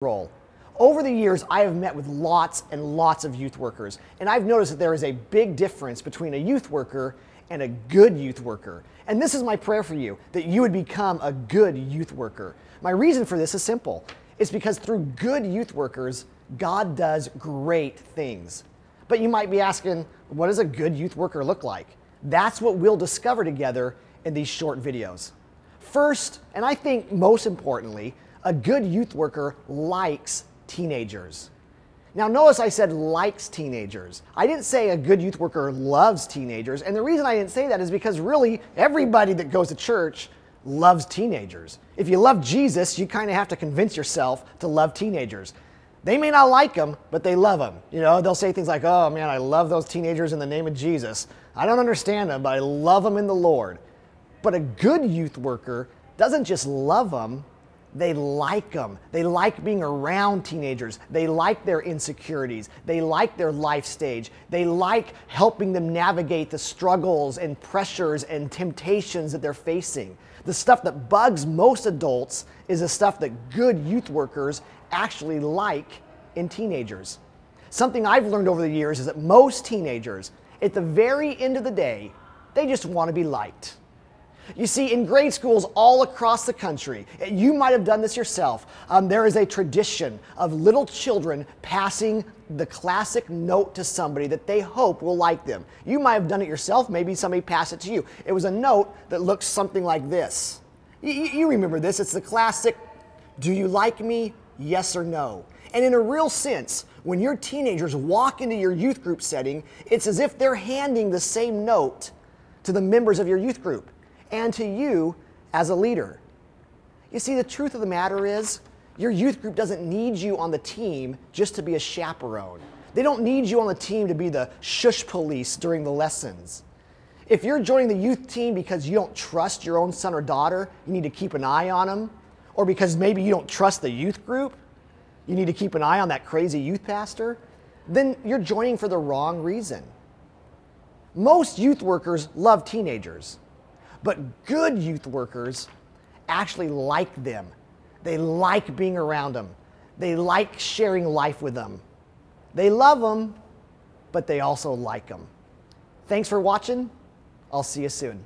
role. Over the years, I have met with lots and lots of youth workers, and I've noticed that there is a big difference between a youth worker and a good youth worker. And this is my prayer for you, that you would become a good youth worker. My reason for this is simple. It's because through good youth workers, God does great things. But you might be asking, what does a good youth worker look like? That's what we'll discover together in these short videos. First, and I think most importantly, a good youth worker likes teenagers. Now notice I said likes teenagers. I didn't say a good youth worker loves teenagers, and the reason I didn't say that is because really everybody that goes to church loves teenagers. If you love Jesus, you kind of have to convince yourself to love teenagers. They may not like them, but they love them. You know, they'll say things like, oh man, I love those teenagers in the name of Jesus. I don't understand them, but I love them in the Lord. But a good youth worker doesn't just love them, they like them. They like being around teenagers. They like their insecurities. They like their life stage. They like helping them navigate the struggles and pressures and temptations that they're facing. The stuff that bugs most adults is the stuff that good youth workers actually like in teenagers. Something I've learned over the years is that most teenagers, at the very end of the day, they just want to be liked. You see, in grade schools all across the country, you might have done this yourself, there is a tradition of little children passing the classic note to somebody that they hope will like them. You might have done it yourself, maybe somebody passed it to you. It was a note that looks something like this. You remember this, it's the classic, do you like me, yes or no? And in a real sense, when your teenagers walk into your youth group setting, it's as if they're handing the same note to the members of your youth group and to you as a leader. You see, the truth of the matter is, your youth group doesn't need you on the team just to be a chaperone. They don't need you on the team to be the shush police during the lessons. If you're joining the youth team because you don't trust your own son or daughter, you need to keep an eye on them, or because maybe you don't trust the youth group, you need to keep an eye on that crazy youth pastor, then you're joining for the wrong reason. Most youth workers love teenagers. But good youth workers actually like them. They like being around them. They like sharing life with them. They love them, but they also like them. Thanks for watching. I'll see you soon.